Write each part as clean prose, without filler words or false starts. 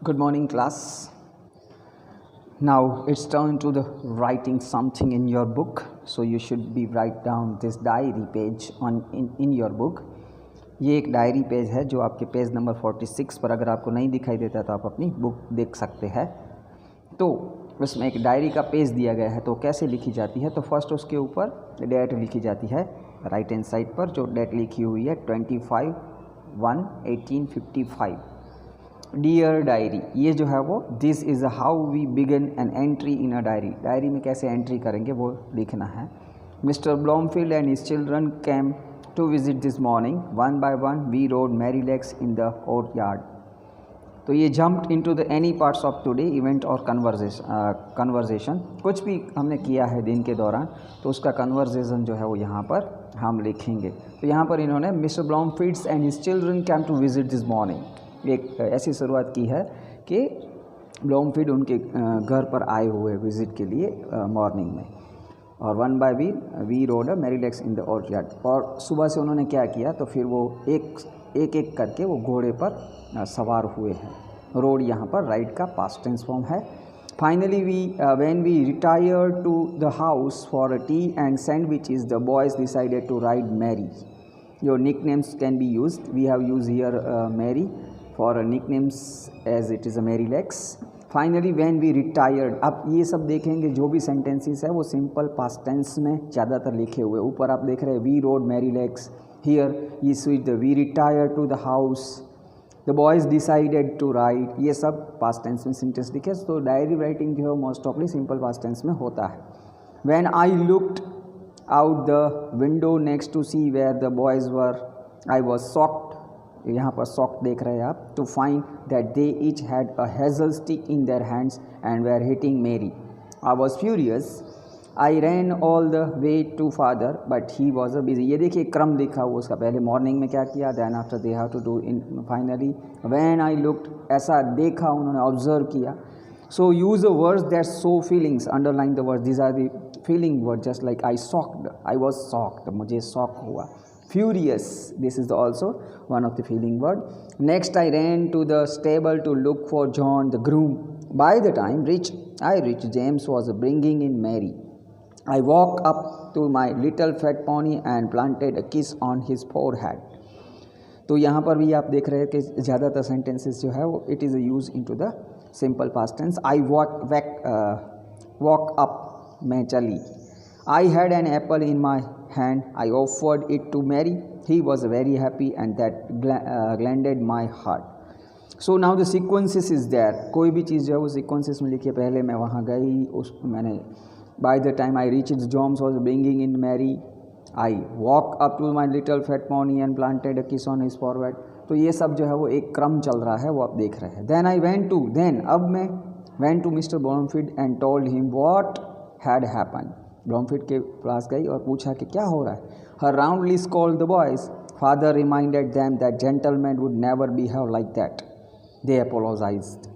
Good morning, class. Now it's turn to the writing something in your book. So you should be write down this diary page on in your book. ये एक diary page है जो आपके page number 46 पर अगर आपको नहीं दिखाई देता तो आप अपनी बुक देख सकते हैं। तो उसमें एक डायरी का पेज दिया गया है, तो कैसे लिखी जाती है। तो फर्स्ट उसके ऊपर डेट लिखी जाती है राइट हैंड साइड पर, जो डेट लिखी हुई है 25/1/1855। डियर डायरी, ये जो है वो this is how we begin an entry in a diary. Diary में कैसे एंट्री करेंगे वो लिखना है। Mr Bloomfield and his children came to visit this morning, one by one we rode Mary legs in the courtyard. तो ये jumped into the any parts of today event और conversation, कुछ भी हमने किया है दिन के दौरान तो उसका कन्वर्जेशन जो है वो यहाँ पर हम लिखेंगे। तो यहाँ पर इन्होंने Mr Bloomfield and his children came to visit this morning, एक ऐसी शुरुआत की है कि ब्लॉमफील्ड उनके घर पर आए हुए विज़िट के लिए मॉर्निंग में, और one by we rode Mary legs in the courtyard. और सुबह से उन्होंने क्या किया, तो फिर वो एक एक करके वो घोड़े पर सवार हुए हैं। रोड यहाँ पर राइट का पास्ट टेंस फॉर्म है। Finally when we retire to the house for a tea and sandwiches the boys decided to ride Merry. Your nicknames can be used, we have used here Merry for nicknames as it is a Mary Legs. Finally when we retired, अब ये सब देखेंगे जो भी sentences है वो simple past tense में ज़्यादातर लिखे हुए। ऊपर आप देख रहे हैं we rode Mary Legs, here ये switch the we retired to the house, the boys decided to ride, ये सब पास्ट टेंस में सेंटेंस लिखे। तो डायरी राइटिंग जो है मोस्ट ऑफली सिंपल पास्ट टेंस में होता है। When I looked out the window next to see where the boys were, I was shocked, यहाँ पर सॉक देख रहे हैं आप, to find that they each had a hazel stick in their hands and were hitting Mary. I was furious, I ran all the way to father but he was a busy. ये देखिए क्रम लिखा हुआ उसका, पहले morning में क्या किया, then after they have to do in finally when I looked, ऐसा देखा उन्होंने, ऑब्जर्व किया। So use the words that show feelings, underline the words, these are the feeling word, just like I shocked, I was shocked, मुझे shock हुआ। Furious, this is also one of the feeling word. Next I ran to the stable to look for John the groom. By the time I reached, James was bringing in Mary. I walked up to my little fat pony and planted a kiss on his forehead. तो यहाँ पर भी आप देख रहे हैं कि ज़्यादातर सेंटेंसेस जो है वो it is use into the simple past tense. I walk up, मैं चली। I had an apple in my hand, I offered it to Mary, he was very happy and that gladdened my heart. So now the sequences is there, कोई भी चीज़ जो है वो sequences में लिखिए। पहले मैं वहाँ गई, मैंने by the time I reached, James was bringing in Mary, I walked up to my little fat pony and planted a kiss on his forehead. तो ये सब जो है वो एक क्रम चल रहा है, वो आप देख रहे हैं। Then I अब मैं went to Mr. Blomfield and told him what had happened. ब्लॉमफील्ड के पास गई और पूछा कि क्या हो रहा है। Her roundly scolded the boys, father reminded them that gentleman would never behave like that, they apologised.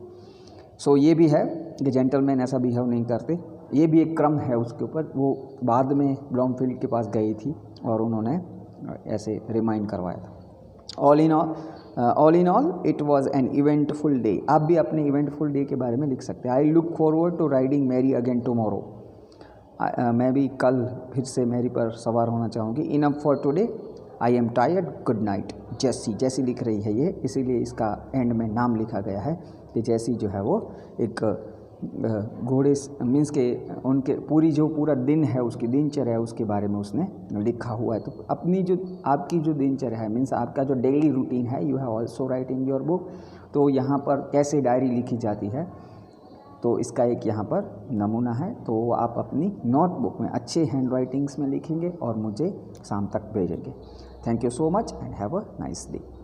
So ये भी है कि जेंटलमैन ऐसा बिहेव नहीं करते, ये भी एक क्रम है उसके ऊपर। वो बाद में ब्लॉमफील्ड के पास गई थी और उन्होंने ऐसे रिमाइंड करवाया था। All in all it was an eventful day. आप भी अपने इवेंटफुल डे के बारे में लिख सकते हैं। I look forward to riding Merry again tomorrow. मैं भी कल फिर से मैरी पर सवार होना चाहूँगी। Enough for today, I am tired, good night. जैसी लिख रही है ये, इसीलिए इसका एंड में नाम लिखा गया है कि जैसी जो है वो एक घोड़े मीन्स के उनके पूरा दिन है, उसकी दिनचर्या है, उसके बारे में उसने लिखा हुआ है। तो अपनी जो आपकी जो दिनचर्या है मीन्स आपका जो डेली रूटीन है, you have also right in your book. तो यहाँ पर कैसे डायरी लिखी जाती है, तो इसका एक यहाँ पर नमूना है। तो आप अपनी नोटबुक में अच्छे हैंड राइटिंग्स में लिखेंगे और मुझे शाम तक भेजेंगे। Thank you so much and have a nice day.